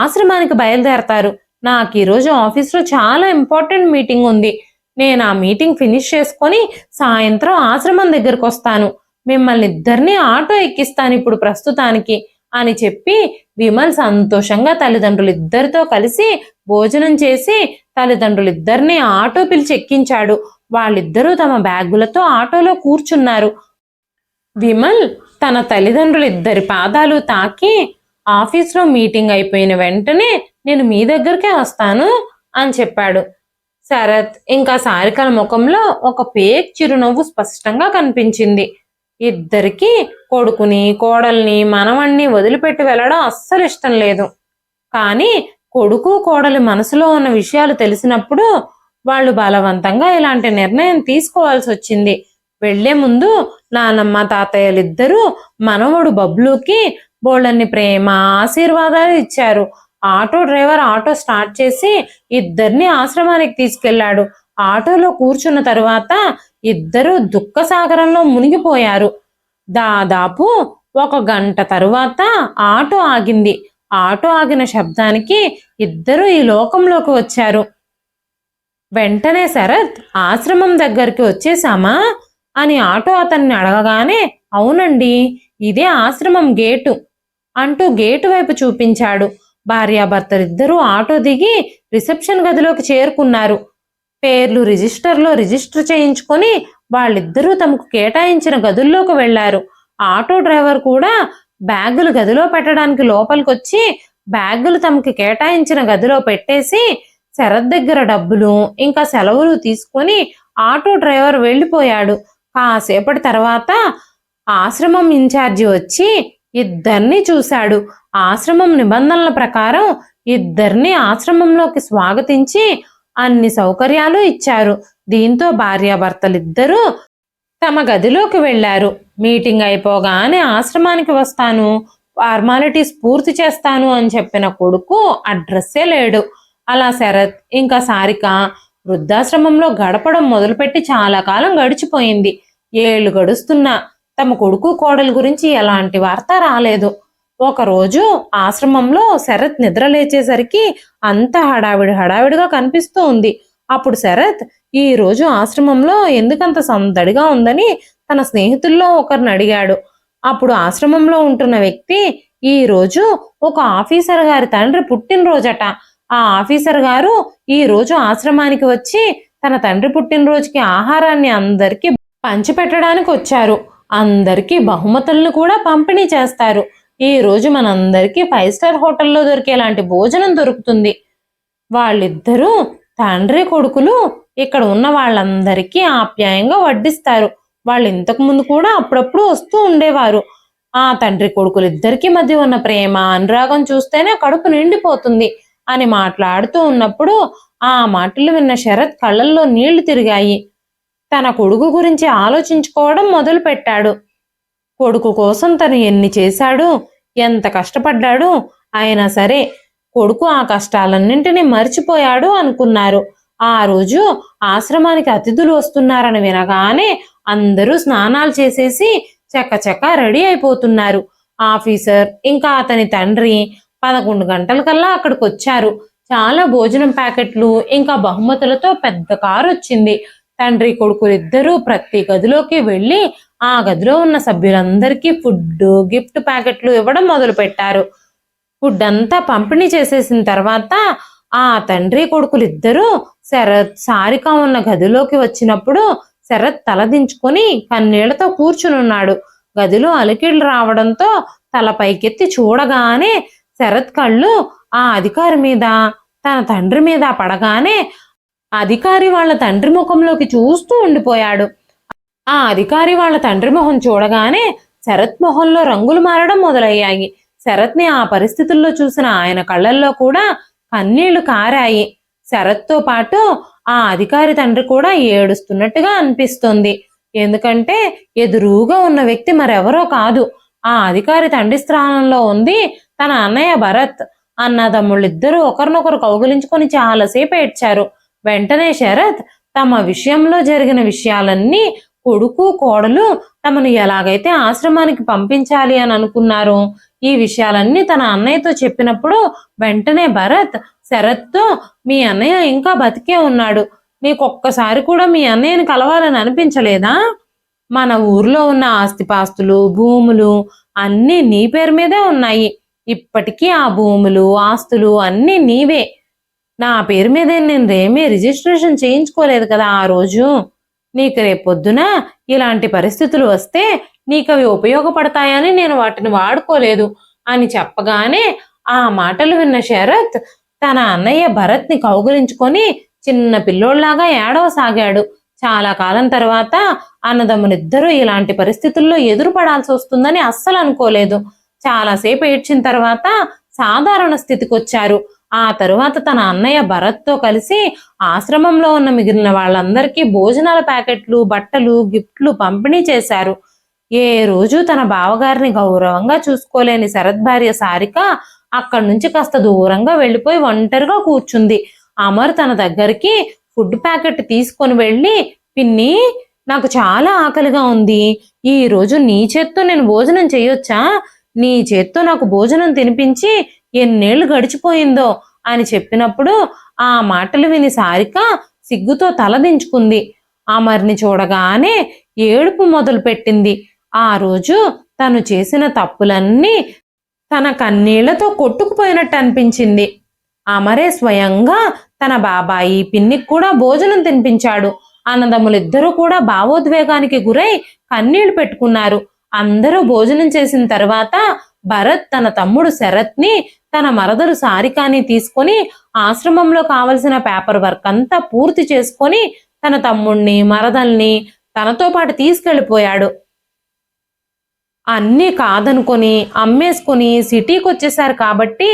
ఆశ్రమానికి బయలుదేరతారు. నాకు ఈరోజు ఆఫీస్లో చాలా ఇంపార్టెంట్ మీటింగ్ ఉంది. నేను ఆ మీటింగ్ ఫినిష్ చేసుకొని సాయంత్రం ఆశ్రమం దగ్గరకు వస్తాను. మిమ్మల్ని ఇద్దరిని ఆటో ఎక్కిస్తాను ఇప్పుడు ప్రస్తుతానికి అని చెప్పి విమల్ సంతోషంగా తల్లిదండ్రులిద్దరితో కలిసి భోజనం చేసి తల్లిదండ్రులిద్దరిని ఆటో పిలిచి ఎక్కించాడు. వాళ్ళిద్దరూ తమ బ్యాగులతో ఆటోలో కూర్చున్నారు. విమల్ తన తల్లిదండ్రులిద్దరి పాదాలు తాకి, ఆఫీస్లో మీటింగ్ అయిపోయిన వెంటనే నేను మీ దగ్గరికే వస్తాను అని చెప్పాడు. శరత్ ఇంకా సారికల ముఖంలో ఒక పేక్ చిరునవ్వు స్పష్టంగా కనిపించింది. ఇద్దరికి కొడుకుని, కోడల్ని, మనవణ్ణి వదిలిపెట్టి వెళ్ళడం అస్సలు ఇష్టం లేదు. కానీ కొడుకు కోడలి మనసులో ఉన్న విషయాలు తెలిసినప్పుడు వాళ్ళు బలవంతంగా ఇలాంటి నిర్ణయం తీసుకోవాల్సి వచ్చింది. వెళ్లే ముందు నానమ్మ తాతయ్యలిద్దరూ మనవడు బబ్లూకి బోళ్ళన్ని ప్రేమ ఆశీర్వాదాలు ఇచ్చారు. ఆటో డ్రైవర్ ఆటో స్టార్ట్ చేసి ఇద్దరిని ఆశ్రమానికి తీసుకెళ్లాడు. ఆటోలో కూర్చున్న తరువాత ఇద్దరు దుఃఖ సాగరంలో మునిగిపోయారు. దాదాపు 1 గంట తరువాత ఆటో ఆగింది. ఆటో ఆగిన శబ్దానికి ఇద్దరు ఈ లోకంలోకి వచ్చారు. వెంటనే శరత్ ఆశ్రమం దగ్గరికి వచ్చేసామా అని ఆటో అతన్ని అడగగానే అవునండి, ఇదే ఆశ్రమం గేటు అంటూ గేటు వైపు చూపించాడు. భార్యాభర్తలిద్దరూ ఆటో దిగి రిసెప్షన్ గదిలోకి చేరుకున్నారు. పేర్లు రిజిస్టర్లో రిజిస్టర్ చేయించుకొని వాళ్ళిద్దరూ తమకు కేటాయించిన గదుల్లోకి వెళ్లారు. ఆటో డ్రైవర్ కూడా బ్యాగులు గదిలో పెట్టడానికి లోపలికొచ్చి బ్యాగులు తమకి కేటాయించిన గదిలో పెట్టేసి శరత్ దగ్గర డబ్బులు ఇంకా సెలవులు తీసుకొని ఆటో డ్రైవర్ వెళ్ళిపోయాడు. కాసేపటి తర్వాత ఆశ్రమం ఇన్ఛార్జి వచ్చి ఇద్దరిని చూశాడు. ఆశ్రమం నిబంధనల ప్రకారం ఇద్దరిని ఆశ్రమంలోకి స్వాగతించి అన్ని సౌకర్యాలు ఇచ్చారు. దీంతో భార్యాభర్తలిద్దరూ తమ గదిలోకి వెళ్లారు. మీటింగ్ అయిపోగానే ఆశ్రమానికి వస్తాను, ఫార్మాలిటీస్ పూర్తి చేస్తాను అని చెప్పిన కొడుకు అడ్రస్సే లేడు. అలా శరత్ ఇంకా సారిక వృద్ధాశ్రమంలో గడపడం మొదలుపెట్టి చాలా కాలం గడిచిపోయింది. 7 ఏళ్లు గడుస్తున్నా తమ కొడుకు కోడలు గురించి ఎలాంటి వార్త రాలేదు. ఒకరోజు ఆశ్రమంలో శరత్ నిద్ర లేచేసరికి అంత హడావిడిగా కనిపిస్తూ ఉంది. అప్పుడు శరత్ ఈ రోజు ఆశ్రమంలో ఎందుకంత సందడిగా ఉందని తన స్నేహితుల్లో ఒకరిని అడిగాడు. అప్పుడు ఆశ్రమంలో ఉంటున్న వ్యక్తి ఈ రోజు ఒక ఆఫీసర్ గారి తండ్రి పుట్టినరోజట. ఆ ఆఫీసర్ గారు ఈ రోజు ఆశ్రమానికి వచ్చి తన తండ్రి పుట్టినరోజుకి ఆహారాన్ని అందరికీ పంచిపెట్టడానికి వచ్చారు. అందరికీ బహుమతులను కూడా పంపిణీ చేస్తారు. ఈ రోజు మనందరికీ 5 స్టార్ హోటల్లో దొరికేలాంటి భోజనం దొరుకుతుంది. వాళ్ళిద్దరూ తండ్రి కొడుకులు ఇక్కడ ఉన్న వాళ్ళందరికీ ఆప్యాయంగా వడ్డిస్తారు. వాళ్ళు ఇంతకు ముందు కూడా అప్పుడప్పుడు వస్తూ ఉండేవారు. ఆ తండ్రి కొడుకులిద్దరికీ మధ్య ఉన్న ప్రేమ అనురాగం చూస్తేనే కడుపు నిండిపోతుంది అని మాట్లాడుతూ ఉన్నప్పుడు ఆ మాటలు విన్న శరత్ కళ్ళల్లో నీళ్లు తిరిగాయి. తన కొడుకు గురించి ఆలోచించుకోవడం మొదలు పెట్టాడు. కొడుకు కోసం తను ఎన్ని చేశాడు, ఎంత కష్టపడ్డాడు, అయినా సరే కొడుకు ఆ కష్టాలన్నింటినీ మర్చిపోయాడు అనుకున్నారు. ఆ రోజు ఆశ్రమానికి అతిథులు వస్తున్నారని వినగానే అందరూ స్నానాలు చేసేసి చకచకా రెడీ అయిపోతున్నారు. ఆఫీసర్ ఇంకా అతని తండ్రి 11 గంటలకల్లా అక్కడికి వచ్చారు. చాలా భోజనం ప్యాకెట్లు ఇంకా బహుమతులతో పెద్ద కారు వచ్చింది. తండ్రి కొడుకులిద్దరూ ప్రతి గదిలోకి వెళ్ళి ఆ గదిలో ఉన్న సభ్యులందరికీ ఫుడ్, గిఫ్ట్ ప్యాకెట్లు ఇవ్వడం మొదలు పెట్టారు. ఫుడ్ అంతా పంపిణీ చేసేసిన తర్వాత ఆ తండ్రి కొడుకులిద్దరూ శరత్, సారిక ఉన్న గదిలోకి వచ్చినప్పుడు శరత్ తలదించుకొని కన్నీళ్లతో కూర్చునున్నాడు. గదిలో అలికిళ్ళు రావడంతో తల పైకెత్తి చూడగానే శరత్ కళ్ళు ఆ అధికారి మీద, తన తండ్రి మీద పడగానే అధికారి వాళ్ళ తండ్రి ముఖంలోకి చూస్తూ ఉండిపోయాడు. ఆ అధికారి వాళ్ళ తండ్రి మొహం చూడగానే శరత్ మొహంలో రంగులు మారడం మొదలయ్యాయి. శరత్ని ఆ పరిస్థితుల్లో చూసిన ఆయన కళ్ళల్లో కూడా కన్నీళ్లు కారాయి. శరత్తో పాటు ఆ అధికారి తండ్రి కూడా ఏడుస్తున్నట్టుగా అనిపిస్తుంది. ఎందుకంటే ఎదురుగా ఉన్న వ్యక్తి మరెవరో కాదు, ఆ అధికారి తండ్రి స్థానంలో ఉంది తన అన్నయ్య భరత్. అన్నదమ్ముళ్ళిద్దరూ ఒకరినొకరు కౌగిలించుకొని చాలాసేపు ఏడ్చారు. వెంటనే శరత్ తమ విషయంలో జరిగిన విషయాలన్నీ కొడుకు కోడలు తమను ఎలాగైతే ఆశ్రమానికి పంపించాలి అని అనుకున్నారో ఈ విషయాలన్నీ తన అన్నయ్యతో చెప్పినప్పుడు వెంటనే భరత్ శరత్తో, మీ అన్నయ్య ఇంకా బతికే ఉన్నాడు, నీకొక్కసారి కూడా మీ అన్నయ్యని కలవాలని అనిపించలేదా? మన ఊర్లో ఉన్న ఆస్తిపాస్తులు భూములు అన్నీ నీ పేరు మీదే ఉన్నాయి. ఇప్పటికీ ఆ భూములు ఆస్తులు అన్నీ నీవే. నా పేరు మీద నేను ఏమీ రిజిస్ట్రేషన్ చేయించుకోలేదు కదా ఆ రోజు. నీకు రేపొద్దున ఇలాంటి పరిస్థితులు వస్తే నీకు అవి ఉపయోగపడతాయని నేను వాటిని వాడుకోలేదు అని చెప్పగానే ఆ మాటలు విన్న శరత్ తన అన్నయ్య భరత్ని కౌగిలించుకొని చిన్న పిల్లోళ్లాగా ఏడవసాగాడు. చాలా కాలం తర్వాత అన్నదమ్ములిద్దరూ ఇలాంటి పరిస్థితుల్లో ఎదురుపడాల్సి వస్తుందని అస్సలు అనుకోలేదు. చాలాసేపు ఏడ్చిన తర్వాత సాధారణ స్థితికి వచ్చారు. ఆ తరువాత తన అన్నయ్య భరత్తో కలిసి ఆశ్రమంలో ఉన్న మిగిలిన వాళ్ళందరికీ భోజనాల ప్యాకెట్లు బట్టలు గిఫ్ట్లు పంపిణీ చేశారు. ఏ రోజు తన బావగారిని గౌరవంగా చూసుకోలేని శరత్ భార్య సారిక అక్కడి నుంచి కాస్త దూరంగా వెళ్ళిపోయి ఒంటరిగా కూర్చుంది. అమర్ తన దగ్గరికి ఫుడ్ ప్యాకెట్ తీసుకొని వెళ్ళి, పిన్ని నాకు చాలా ఆకలిగా ఉంది, ఈ రోజు నీ చేత్తో నేను భోజనం చేయొచ్చా? నీ చేత్తో నాకు భోజనం తినిపించి ఎన్నేళ్లు గడిచిపోయిందో అని చెప్పినప్పుడు ఆ మాటలు విని సారిక సిగ్గుతో తలదించుకుంది. అమర్ని చూడగానే ఏడుపు మొదలు పెట్టింది. ఆ రోజు తను చేసిన తప్పులన్నీ తన కన్నీళ్లతో కొట్టుకుపోయినట్టు అనిపించింది. అమరే స్వయంగా తన బాబాయి పిన్నికి కూడా భోజనం తినిపించాడు. అన్నదమ్ములిద్దరూ కూడా భావోద్వేగానికి గురై కన్నీళ్లు పెట్టుకున్నారు. అందరూ భోజనం చేసిన తర్వాత భరత్ తన తమ్ముడు శరత్ని తన మరదలు సారికాని తీసుకొని ఆశ్రమంలో కావలసిన పేపర్ వర్క్ అంతా పూర్తి చేసుకొని తన తమ్ముణ్ణి మరదల్ని తనతో పాటు తీసుకెళ్లిపోయాడు. అన్నీ కాదనుకొని అమ్మేసుకొని సిటీకి వచ్చేశారు కాబట్టి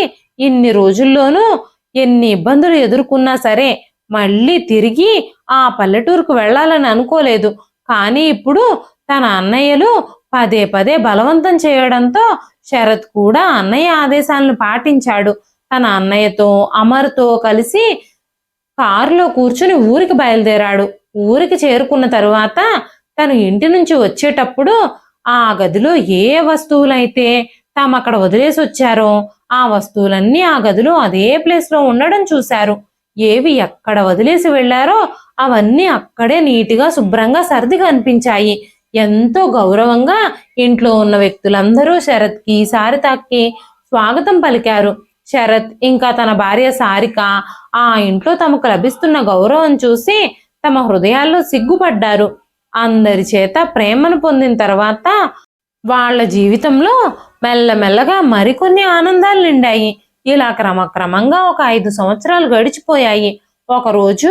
ఇన్ని రోజుల్లోనూ ఎన్ని ఇబ్బందులు ఎదుర్కొన్నా సరే మళ్ళీ తిరిగి ఆ పల్లెటూరుకు వెళ్ళాలని అనుకోలేదు. కానీ ఇప్పుడు తన అన్నయ్యలు పదే పదే బలవంతం చేయడంతో శరత్ కూడా అన్నయ్య ఆదేశాలను పాటించాడు. తన అన్నయ్యతో అమర్తో కలిసి కారులో కూర్చుని ఊరికి బయలుదేరాడు. ఊరికి చేరుకున్న తరువాత తను ఇంటి నుంచి వచ్చేటప్పుడు ఆ గదిలో ఏ వస్తువులైతే తాము అక్కడ వదిలేసి వచ్చారో ఆ వస్తువులన్నీ ఆ గదిలో అదే ప్లేస్లో ఉండడం చూశారు. ఏవి ఎక్కడ వదిలేసి వెళ్లారో అవన్నీ అక్కడే నీటిగా శుభ్రంగా సర్ది కనిపించాయి. ఎంతో గౌరవంగా ఇంట్లో ఉన్న వ్యక్తులందరూ శరత్కి సారితకి స్వాగతం పలికారు. శరత్ ఇంకా తన భార్య సారిక ఆ ఇంట్లో తమకు లభిస్తున్న గౌరవం చూసి తమ హృదయాల్లో సిగ్గుపడ్డారు. అందరి చేత ప్రేమను పొందిన తర్వాత వాళ్ళ జీవితంలో మెల్లమెల్లగా మరికొన్ని ఆనందాలు నిండాయి. ఇలా క్రమక్రమంగా ఒక 5 సంవత్సరాలు గడిచిపోయాయి. ఒకరోజు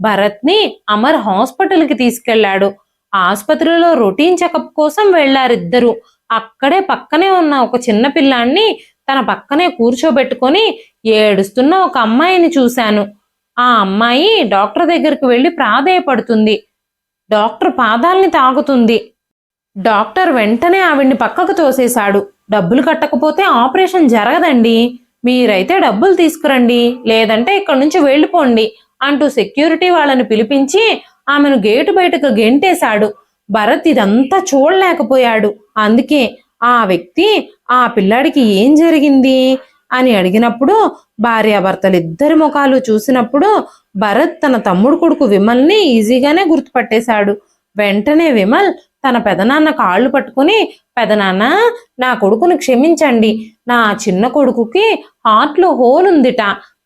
భరత్ని అమర్ హాస్పిటల్కి తీసుకెళ్లాడు. ఆసుపత్రిలో రొటీన్ చెకప్ కోసం వెళ్లారిద్దరు. అక్కడే పక్కనే ఉన్న ఒక చిన్న పిల్లాన్ని తన పక్కనే కూర్చోబెట్టుకొని ఏడుస్తున్న ఒక అమ్మాయిని చూశాను. ఆ అమ్మాయి డాక్టర్ దగ్గరికి వెళ్లి ప్రాధేయపడుతుంది. డాక్టర్ పాదాల్ని తాగుతుంది. డాక్టర్ వెంటనే ఆవిడ్ని పక్కకు తోసేశాడు. డబ్బులు కట్టకపోతే ఆపరేషన్ జరగదండి, మీరైతే డబ్బులు తీసుకురండి, లేదంటే ఇక్కడి నుంచి వెళ్ళిపోండి అంటూ సెక్యూరిటీ వాళ్ళని పిలిపించి ఆమెను గేటు బయటకు గెంటేశాడు. భరత్ ఇదంతా చూడలేకపోయాడు. అందుకే ఆ వ్యక్తి ఆ పిల్లాడికి ఏం జరిగింది అని అడిగినప్పుడు భార్యాభర్తలిద్దరి ముఖాలు చూసినప్పుడు భరత్ తన తమ్ముడు కొడుకు విమల్ని ఈజీగానే గుర్తుపట్టేశాడు. వెంటనే విమల్ తన పెదనాన్న కాళ్ళు పట్టుకుని, పెదనాన్న నా కొడుకుని క్షమించండి, నా చిన్న కొడుకుకి హార్ట్లో హోల్ ఉందిట,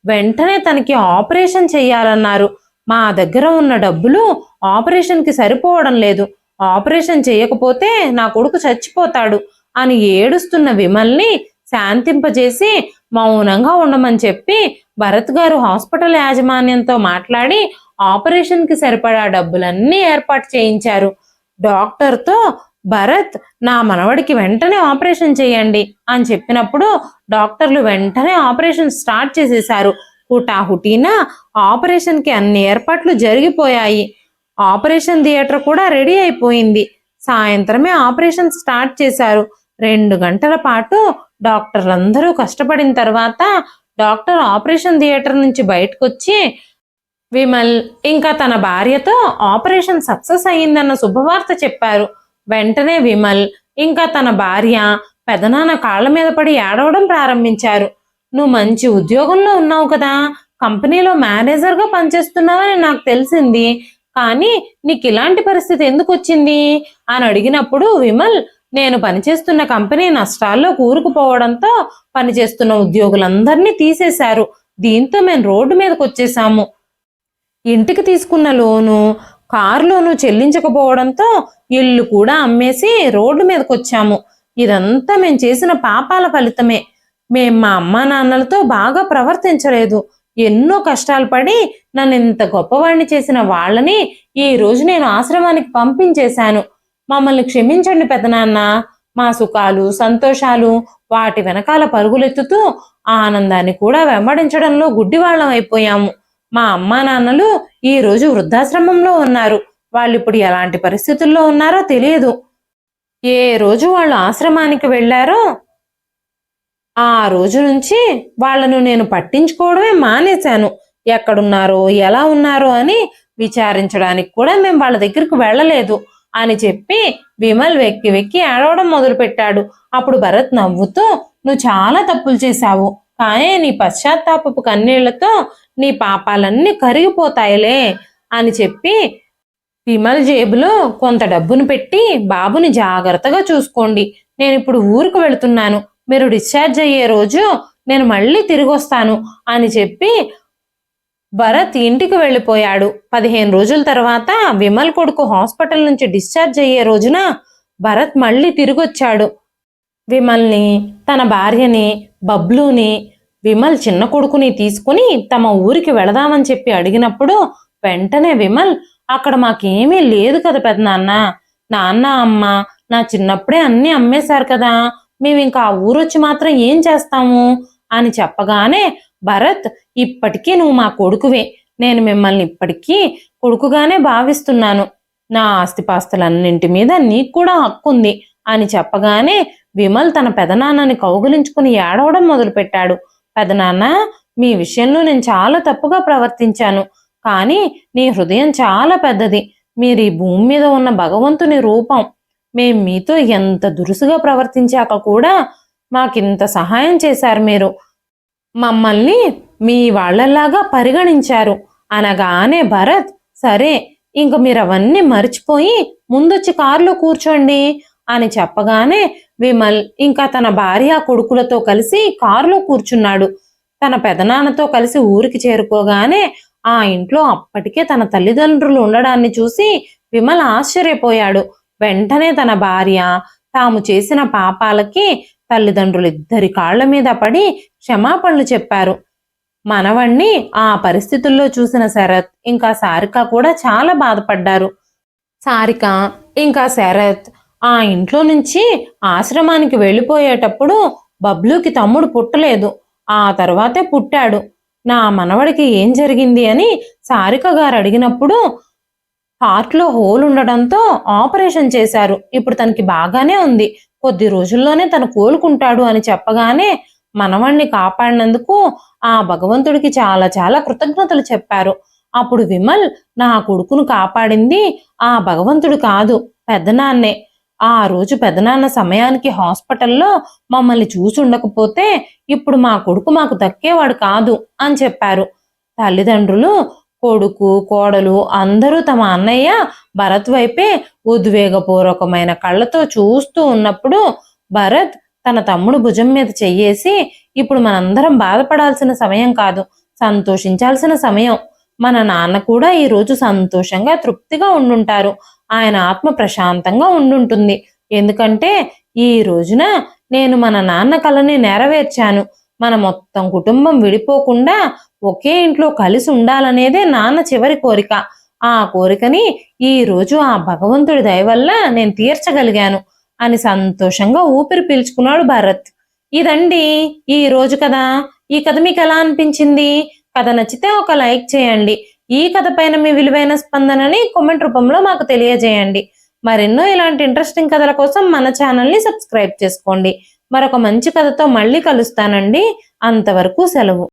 వెంటనే తనకి ఆపరేషన్ చెయ్యాలన్నారు, మా దగ్గర ఉన్న డబ్బులు ఆపరేషన్కి సరిపోవడం లేదు, ఆపరేషన్ చేయకపోతే నా కొడుకు చచ్చిపోతాడు అని ఏడుస్తున్న విమల్ని శాంతింపజేసి మౌనంగా ఉండమని చెప్పి భరత్ గారు హాస్పిటల్ యాజమాన్యంతో మాట్లాడి ఆపరేషన్కి సరిపడా డబ్బులన్నీ ఏర్పాటు చేయించారు. డాక్టర్తో భరత్ నా మనవడికి వెంటనే ఆపరేషన్ చేయండి అని చెప్పినప్పుడు డాక్టర్లు వెంటనే ఆపరేషన్ స్టార్ట్ చేసేశారు. హుటాహుటీన ఆపరేషన్కి అన్ని ఏర్పాట్లు జరిగిపోయాయి. ఆపరేషన్ థియేటర్ కూడా రెడీ అయిపోయింది. సాయంత్రమే ఆపరేషన్ స్టార్ట్ చేశారు. 2 గంటల పాటు డాక్టర్లందరూ కష్టపడిన తర్వాత డాక్టర్ ఆపరేషన్ థియేటర్ నుంచి బయటకు వచ్చి విమల్ ఇంకా తన భార్యతో ఆపరేషన్ సక్సెస్ అయ్యిందన్న శుభవార్త చెప్పారు. వెంటనే విమల్ ఇంకా తన భార్య పెదనాన్న కాళ్ళ మీద పడి ఏడవడం ప్రారంభించారు. నువ్వు మంచి ఉద్యోగంలో ఉన్నావు కదా, కంపెనీలో మేనేజర్గా పనిచేస్తున్నావని నాకు తెలిసింది, కానీ నీకు ఇలాంటి పరిస్థితి ఎందుకు వచ్చింది అని అడిగినప్పుడు విమల్, నేను పనిచేస్తున్న కంపెనీ నష్టాల్లో కూరుకుపోవడంతో పనిచేస్తున్న ఉద్యోగులందరినీ తీసేశారు. దీంతో మేము రోడ్డు మీదకి వచ్చేసాము. ఇంటికి తీసుకున్న లోను, కారు లోను చెల్లించకపోవడంతో ఇల్లు కూడా అమ్మేసి రోడ్డు మీదకి వచ్చాము. ఇదంతా మేము చేసిన పాపాల ఫలితమే. మేం మా అమ్మా నాన్నలతో బాగా ప్రవర్తించలేదు. ఎన్నో కష్టాలు పడి నన్ను ఇంత గొప్పవాడిని చేసిన వాళ్ళని ఈ రోజు నేను ఆశ్రమానికి పంపించేశాను. మమ్మల్ని క్షమించండి పెదనాన్న. మా సుఖాలు సంతోషాలు వాటి వెనకాల పరుగులెత్తుతూ ఆనందాన్ని కూడా వెంబడించడంలో గుడ్డివాళ్ళం అయిపోయాము. మా అమ్మా నాన్నలు ఈ రోజు వృద్ధాశ్రమంలో ఉన్నారు. వాళ్ళు ఇప్పుడు ఎలాంటి పరిస్థితుల్లో ఉన్నారో తెలియదు. ఏ రోజు వాళ్ళు ఆశ్రమానికి వెళ్ళారో ఆ రోజు నుంచి వాళ్ళను నేను పట్టించుకోవడమే మానేశాను. ఎక్కడున్నారో ఎలా ఉన్నారో అని విచారించడానికి కూడా మేము వాళ్ళ దగ్గరికి వెళ్ళలేదు అని చెప్పి విమల్ వెక్కి వెక్కి ఏడవడం మొదలుపెట్టాడు. అప్పుడు భరత్ నవ్వుతూ, నువ్వు చాలా తప్పులు చేశావు, కానీ నీ పశ్చాత్తాపపు కన్నీళ్లతో నీ పాపాలన్నీ కరిగిపోతాయిలే అని చెప్పి విమల్ జేబులో కొంత డబ్బును పెట్టి, బాబుని జాగ్రత్తగా చూసుకోండి, నేను ఇప్పుడు ఊరికి వెళుతున్నాను, మీరు డిశ్చార్జ్ అయ్యే రోజు నేను మళ్ళీ తిరిగి వస్తాను అని చెప్పి భరత్ ఇంటికి వెళ్ళిపోయాడు. 15 రోజుల తర్వాత విమల్ కొడుకు హాస్పిటల్ నుంచి డిశ్చార్జ్ అయ్యే రోజున భరత్ మళ్ళీ తిరిగి వచ్చాడు. విమల్ని, తన భార్యని, బబ్లూని, విమల్ చిన్న కొడుకుని తీసుకుని తమ ఊరికి వెళదామని చెప్పి అడిగినప్పుడు వెంటనే విమల్, అక్కడ మాకేమీ లేదు కదా పెదనాన్న, నాన్న అమ్మ నా చిన్నప్పుడే అన్నీ అమ్మేశారు కదా, మేము ఇంకా ఆ ఊరొచ్చి మాత్రం ఏం చేస్తాము అని చెప్పగానే భరత్, ఇప్పటికీ నువ్వు మా కొడుకువే, నేను మిమ్మల్ని ఇప్పటికీ కొడుకుగానే భావిస్తున్నాను, నా ఆస్తిపాస్తులన్నింటి మీద నీకు కూడా హక్కుంది అని చెప్పగానే విమల్ తన పెదనాన్నని కౌగిలించుకుని ఏడవడం మొదలుపెట్టాడు. పెదనాన్న, మీ విషయంలో నేను చాలా తప్పుగా ప్రవర్తించాను, కానీ నీ హృదయం చాలా పెద్దది, మీరు ఈ భూమి మీద ఉన్న భగవంతుని రూపం, మేం మీతో ఎంత దురుసుగా ప్రవర్తించాక కూడా మాకింత సహాయం చేశారు, మీరు మమ్మల్ని మీ వాళ్ళలాగా పరిగణించారు అనగానే భరత్, సరే ఇంక మీరు అవన్నీ మర్చిపోయి ముందొచ్చి కారులో కూర్చోండి అని చెప్పగానే విమల్ ఇంకా తన భార్య కొడుకులతో కలిసి కారులో కూర్చున్నాడు. తన పెదనాన్నతో కలిసి ఊరికి చేరుకోగానే ఆ ఇంట్లో అప్పటికే తన తల్లిదండ్రులు ఉండడాన్ని చూసి విమల్ ఆశ్చర్యపోయాడు. వెంటనే తన భార్య తాము చేసిన పాపాలకి తల్లిదండ్రులిద్దరి కాళ్ల మీద పడి క్షమాపణలు చెప్పారు. మనవణ్ణి ఆ పరిస్థితుల్లో చూసిన శరత్ ఇంకా సారిక కూడా చాలా బాధపడ్డారు. సారిక ఇంకా శరత్ ఆ ఇంట్లో నుంచి ఆశ్రమానికి వెళ్ళిపోయేటప్పుడు బబ్లూకి తమ్ముడు పుట్టలేదు, ఆ తర్వాతే పుట్టాడు, నా మనవడికి ఏం జరిగింది అని సారిక గారు అడిగినప్పుడు హార్ట్లో హోల్ ఉండడంతో ఆపరేషన్ చేశారు, ఇప్పుడు తనకి బాగానే ఉంది, కొద్ది రోజుల్లోనే తను కోలుకుంటాడు అని చెప్పగానే మనవణ్ణి కాపాడినందుకు ఆ భగవంతుడికి చాలా చాలా కృతజ్ఞతలు చెప్పారు. అప్పుడు విమల్, నా కొడుకును కాపాడింది ఆ భగవంతుడు కాదు, పెద్దనాన్నే, ఆ రోజు పెదనాన్న సమయానికి హాస్పిటల్లో మమ్మల్ని చూసి ఉండకపోతే ఇప్పుడు మా కొడుకు మాకు దక్కేవాడు కాదు అని చెప్పారు. తల్లిదండ్రులు, కొడుకు, కోడలు అందరూ తమ అన్నయ్య భరత్ వైపే ఉద్వేగపూర్వకమైన కళ్ళతో చూస్తూ ఉన్నప్పుడు భరత్ తన తమ్ముడు భుజం మీద చెయ్యేసి, ఇప్పుడు మనందరం బాధపడాల్సిన సమయం కాదు, సంతోషించాల్సిన సమయం, మన నాన్న కూడా ఈ రోజు సంతోషంగా తృప్తిగా ఉండుంటారు, ఆయన ఆత్మ ప్రశాంతంగా ఉండుంటుంది, ఎందుకంటే ఈ రోజున నేను మన నాన్న కలని నెరవేర్చాను, మన మొత్తం కుటుంబం విడిపోకుండా ఒకే ఇంట్లో కలిసి ఉండాలనేదే నాన్న చివరి కోరిక, ఆ కోరికని ఈ రోజు ఆ భగవంతుడి దయ వల్ల నేను తీర్చగలిగాను అని సంతోషంగా ఊపిరి పీల్చుకున్నాడు భరత్. ఇదండి ఈ రోజు కథ. ఈ కథ మీకు ఎలా అనిపించింది? కథ నచ్చితే ఒక లైక్ చేయండి. ఈ కథ పైన మీ విలువైన స్పందనని కామెంట్ రూపంలో మాకు తెలియజేయండి. మరెన్నో ఇలాంటి ఇంట్రెస్టింగ్ కథల కోసం మన ఛానల్ని సబ్స్క్రైబ్ చేసుకోండి. మరొక మంచి కథతో మళ్ళీ కలుస్తానండి. అంతవరకు సెలవు.